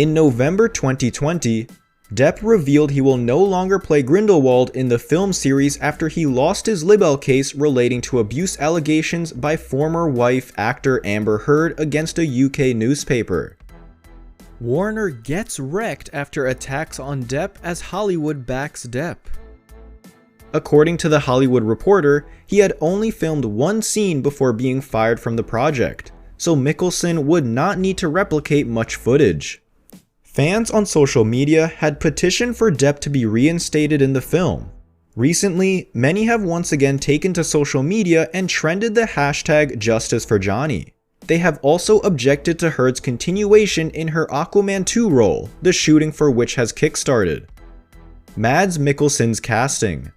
In November 2020, Depp revealed he will no longer play Grindelwald in the film series after he lost his libel case relating to abuse allegations by former wife actor Amber Heard against a UK newspaper. Warner gets wrecked after attacks on Depp as Hollywood backs Depp. According to The Hollywood Reporter, he had only filmed one scene before being fired from the project, so Mikkelsen would not need to replicate much footage. Fans on social media had petitioned for Depp to be reinstated in the film. Recently, many have once again taken to social media and trended the hashtag #JusticeForJohnny. They have also objected to Heard's continuation in her Aquaman 2 role, the shooting for which has kickstarted. Mads Mikkelsen's casting.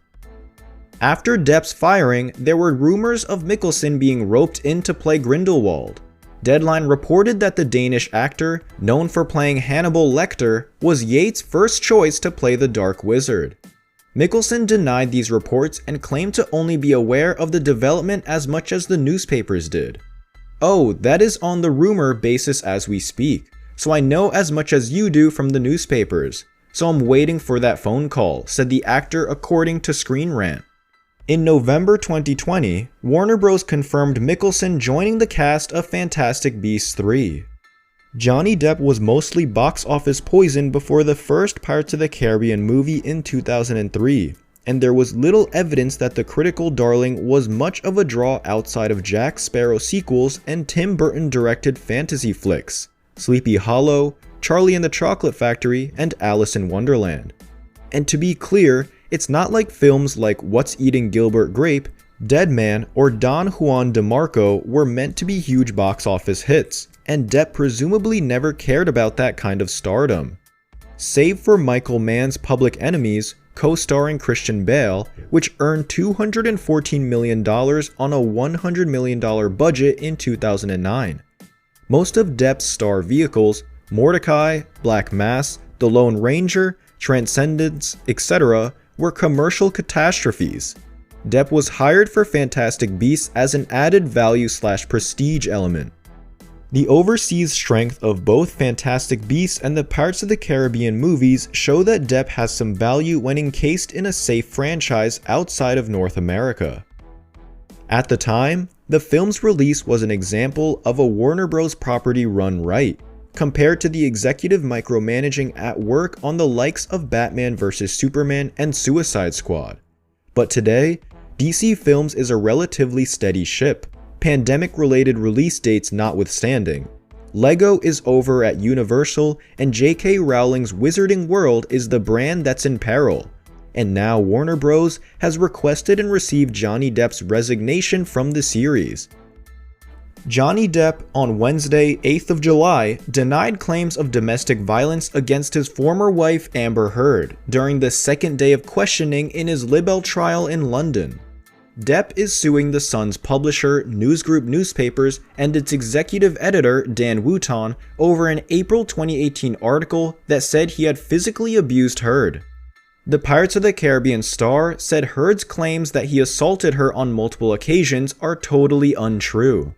After Depp's firing, there were rumors of Mikkelsen being roped in to play Grindelwald. Deadline reported that the Danish actor, known for playing Hannibal Lecter, was Yates' first choice to play the Dark Wizard. Mikkelsen denied these reports and claimed to only be aware of the development as much as the newspapers did. "Oh, that is on the rumor basis as we speak, so I know as much as you do from the newspapers, so I'm waiting for that phone call," said the actor according to Screen Rant. In November 2020, Warner Bros. Confirmed Mikkelsen joining the cast of Fantastic Beasts 3. Johnny Depp was mostly box office poison before the first Pirates of the Caribbean movie in 2003, and there was little evidence that the critical darling was much of a draw outside of Jack Sparrow sequels and Tim Burton directed fantasy flicks, Sleepy Hollow, Charlie and the Chocolate Factory, and Alice in Wonderland. And to be clear, it's not like films like What's Eating Gilbert Grape, Dead Man, or Don Juan DeMarco were meant to be huge box office hits, and Depp presumably never cared about that kind of stardom. Save for Michael Mann's Public Enemies, co-starring Christian Bale, which earned $214 million on a $100 million budget in 2009. Most of Depp's star vehicles, Mordecai, Black Mass, The Lone Ranger, Transcendence, etc., were commercial catastrophes. Depp was hired for Fantastic Beasts as an added value/prestige element. The overseas strength of both Fantastic Beasts and the Pirates of the Caribbean movies show that Depp has some value when encased in a safe franchise outside of North America. At the time, the film's release was an example of a Warner Bros. Property run right, compared to the executive micromanaging at work on the likes of Batman vs Superman and Suicide Squad. But today, DC Films is a relatively steady ship, pandemic-related release dates notwithstanding. Lego is over at Universal, and J.K. Rowling's Wizarding World is the brand that's in peril. And now Warner Bros. Has requested and received Johnny Depp's resignation from the series. Johnny Depp, on Wednesday, 8th of July, denied claims of domestic violence against his former wife Amber Heard during the second day of questioning in his libel trial in London. Depp is suing The Sun's publisher, News Group Newspapers, and its executive editor, Dan Wooton, over an April 2018 article that said he had physically abused Heard. The Pirates of the Caribbean star said Heard's claims that he assaulted her on multiple occasions are totally untrue.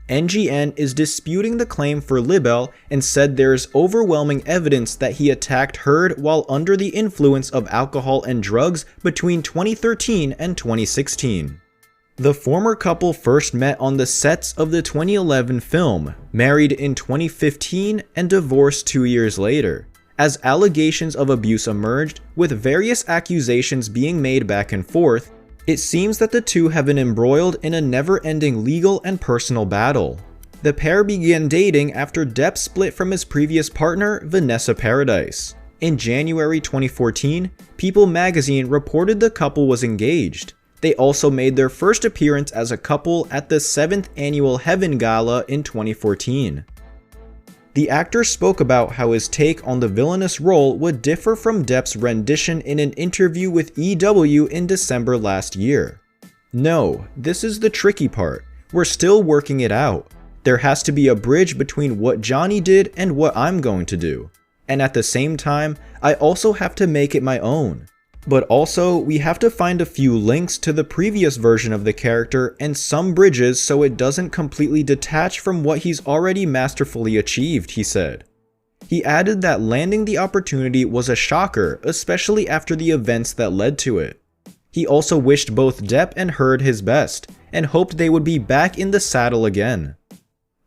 NGN is disputing the claim for libel and said there is overwhelming evidence that he attacked Heard while under the influence of alcohol and drugs between 2013 and 2016. The former couple first met on the sets of the 2011 film, married in 2015 and divorced 2 years later, as allegations of abuse emerged, with various accusations being made back and forth. It seems that the two have been embroiled in a never-ending legal and personal battle. The pair began dating after Depp split from his previous partner, Vanessa Paradis. In January 2014, People magazine reported the couple was engaged. They also made their first appearance as a couple at the 7th annual Heaven Gala in 2014. The actor spoke about how his take on the villainous role would differ from Depp's rendition in an interview with EW in December last year. "No, this is the tricky part. We're still working it out. There has to be a bridge between what Johnny did and what I'm going to do. And at the same time, I also have to make it my own. But also, we have to find a few links to the previous version of the character and some bridges so it doesn't completely detach from what he's already masterfully achieved," he said. He added that landing the opportunity was a shocker, especially after the events that led to it. He also wished both Depp and Heard his best, and hoped they would be back in the saddle again.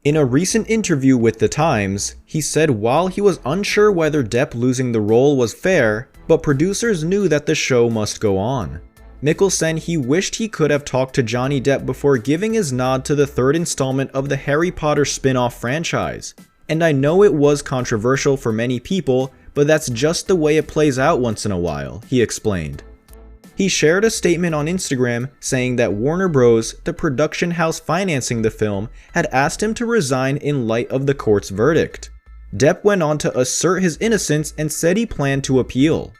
In a recent interview with The Times, he said while he was unsure whether Depp losing the role was fair, but producers knew that the show must go on. Mickle said he wished he could have talked to Johnny Depp before giving his nod to the third installment of the Harry Potter spin-off franchise. And I know it was controversial for many people, but that's just the way it plays out once in a while, he explained. He shared a statement on Instagram saying that Warner Bros., the production house financing the film, had asked him to resign in light of the court's verdict. Depp went on to assert his innocence and said he planned to appeal.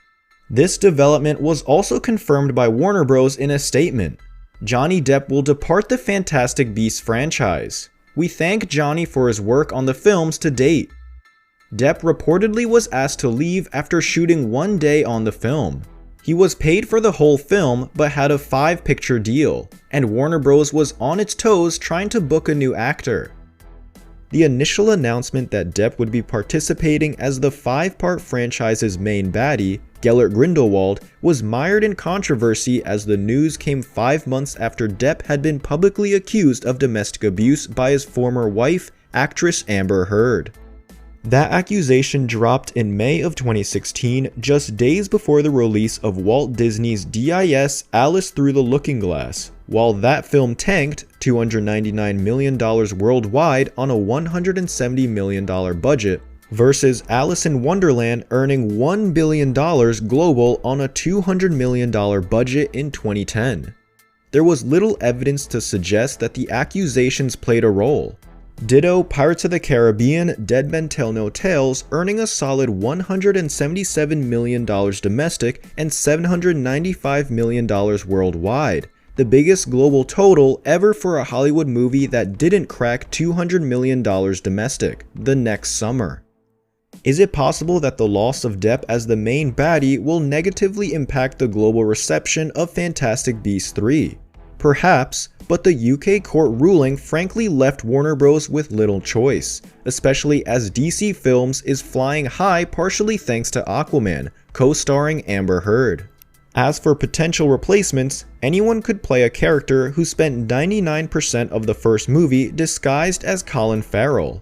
This development was also confirmed by Warner Bros. In a statement. Johnny Depp will depart the Fantastic Beasts franchise. We thank Johnny for his work on the films to date. Depp reportedly was asked to leave after shooting one day on the film. He was paid for the whole film but had a 5-picture deal, and Warner Bros. Was on its toes trying to book a new actor. The initial announcement that Depp would be participating as the 5-part franchise's main baddie, Gellert Grindelwald, was mired in controversy as the news came 5 months after Depp had been publicly accused of domestic abuse by his former wife, actress Amber Heard. That accusation dropped in May of 2016, just days before the release of Walt Disney's DIS Alice Through the Looking Glass, while that film tanked $299 million worldwide on a $170 million budget, versus Alice in Wonderland earning $1 billion global on a $200 million budget in 2010. There was little evidence to suggest that the accusations played a role. Ditto Pirates of the Caribbean, Dead Men Tell No Tales, earning a solid $177 million domestic and $795 million worldwide, the biggest global total ever for a Hollywood movie that didn't crack $200 million domestic the next summer. Is it possible that the loss of Depp as the main baddie will negatively impact the global reception of Fantastic Beasts 3? Perhaps, but the UK court ruling frankly left Warner Bros. With little choice, especially as DC Films is flying high partially thanks to Aquaman, co-starring Amber Heard. As for potential replacements, anyone could play a character who spent 99% of the first movie disguised as Colin Farrell.